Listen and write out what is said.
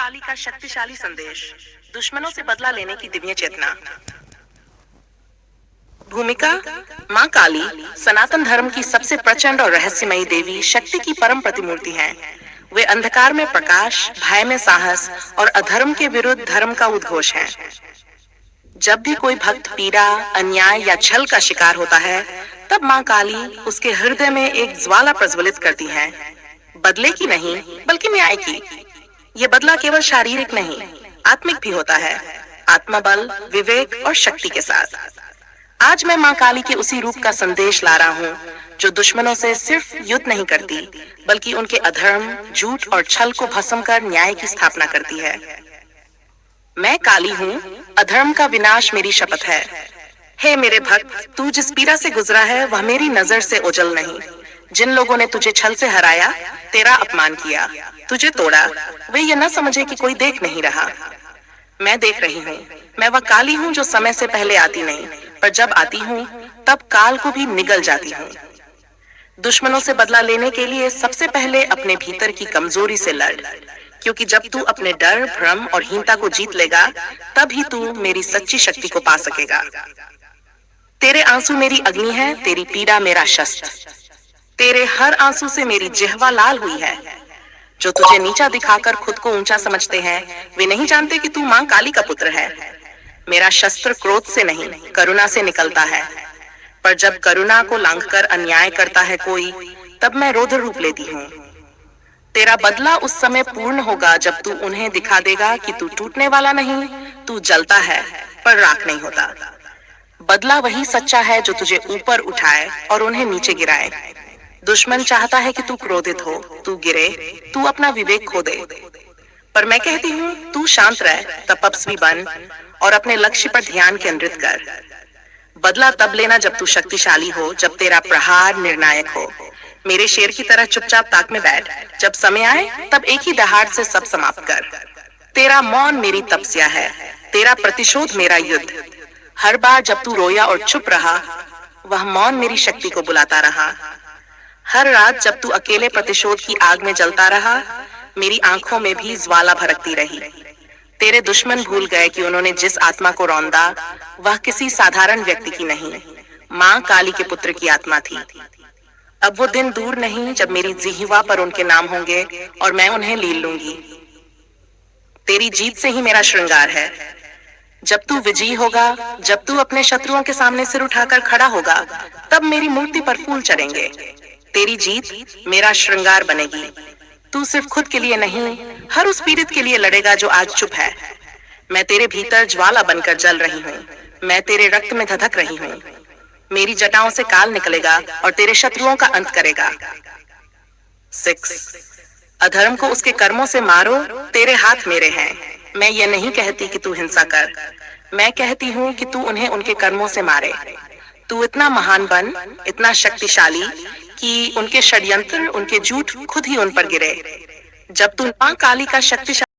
काली का शक्तिशाली संदेश, दुश्मनों से बदला लेने की दिव्य चेतना। भूमिका: माँ काली सनातन धर्म की सबसे प्रचंड और रहस्यमयी देवी, शक्ति की परम प्रतिमूर्ति हैं। वे अंधकार में प्रकाश, भय में साहस और अधर्म के विरुद्ध धर्म का उद्घोष हैं। जब भी कोई भक्त पीड़ा, अन्याय या छल का शिकार होता है, तब माँ काली उसके हृदय में एक ज्वाला प्रज्वलित करती है। बदले की नहीं, बल्कि न्याय की। ये बदला केवल शारीरिक नहीं, आत्मिक भी होता है, आत्मबल, विवेक और शक्ति के साथ। आज मैं माँ काली के उसी रूप का संदेश ला रहा हूँ, जो दुश्मनों से सिर्फ युद्ध नहीं करती, बल्कि उनके अधर्म, झूठ और छल को भस्म कर न्याय की स्थापना करती है। मैं काली हूँ, अधर्म का विनाश मेरी शपथ है। हे मेरे भक्त, तू जिस पीड़ा से गुजरा है, वह मेरी नजर से ओझल नहीं। जिन लोगों ने तुझे छल से हराया, तेरा अपमान किया, तुझे तोड़ा, वे ये न समझे कि कोई देख नहीं रहा। मैं देख रही हूँ। मैं वह काली हूँ जो समय से पहले आती नहीं, पर जब आती हूँ, तब काल को भी निगल जाती हूँ। दुश्मनों से बदला लेने के लिए सबसे पहले अपने भीतर की कमजोरी से लड़, क्योंकि जब तू अपने डर, भ्रम और हीनता को जीत लेगा, तब ही तू मेरी सच्ची शक्ति को पा सकेगा। तेरे आंसू मेरी अग्नि है, तेरी पीड़ा मेरा शस्त्र। तेरे हर आंसू से मेरी जिह्वा लाल हुई है। जो तुझे नीचा दिखाकर खुद को ऊंचा समझते हैं, वे नहीं जानते कि तू माँ काली का पुत्र है। मेरा शस्त्र क्रोध से नहीं, करुणा से निकलता है। पर जब करुणा को लांघकर अन्याय करता है कोई, तब मैं रौद्र रूप लेती हूँ। तेरा बदला उस समय पूर्ण होगा जब तू उन्हें दिखा देगा कि तू टूटने वाला नहीं, तू जलता है पर राख नहीं होता। बदला वही सच्चा है जो तुझे ऊपर उठाए और उन्हें नीचे गिराए। दुश्मन चाहता है कि तू क्रोधित हो, तू गिरे, तू अपना विवेक खो दे। पर मैं कहती हूँ, तू शांत रह, तपस्वी बन और अपने लक्ष्य पर ध्यान केंद्रित कर। बदला तब लेना जब तू शक्तिशाली हो, जब तेरा प्रहार निर्णायक हो। मेरे शेर की तरह चुपचाप ताक में बैठ। जब समय आए, तब एक ही दहाड़ से सब समाप्त कर। तेरा मौन मेरी तपस्या है, तेरा प्रतिशोध मेरा युद्ध। हर बार जब तू रोया और चुप रहा, वह मौन मेरी शक्ति को बुलाता रहा। हर रात जब तू अकेले प्रतिशोध की आग में जलता रहा, मेरी आंखों में भी ज्वाला भड़कती रही। तेरे दुश्मन भूल गए कि उन्होंने जिस आत्मा को रौंदा, वह किसी साधारण व्यक्ति की नहीं, माँ काली के पुत्र की आत्मा थी। अब वो दिन दूर नहीं जब मेरी जिह्वा पर उनके नाम होंगे और मैं उन्हें लील लूंगी। तेरी जीत से ही मेरा श्रृंगार है। जब तू विजयी होगा, जब तू अपने शत्रुओं के सामने सिर उठाकर खड़ा होगा, तब मेरी मूर्ति पर फूल चढ़ेंगे। तेरी जीत मेरा श्रृंगार बनेगी। तू सिर्फ खुद के लिए नहीं, हर उस पीड़ित के लिए लड़ेगा जो आज चुप है। मैं तेरे भीतर ज्वाला बनकर जल रही हूँ, मैं तेरे रक्त में धधक रही हूँ। मेरी जटाओं से काल निकलेगा और तेरे शत्रुओं का अंत करेगा। 6 अधर्म को उसके कर्मों से मारो, तेरे हाथ मेरे हैं। मैं ये नहीं कहती कि तू हिंसा कर, मैं कहती हूँ कि तू उन्हें उनके कर्मों से मारे। तू इतना महान बन, इतना शक्तिशाली कि उनके षड्यंत्र, उनके झूठ खुद ही उन पर गिरे। जब तू माँ काली का शक्तिशाली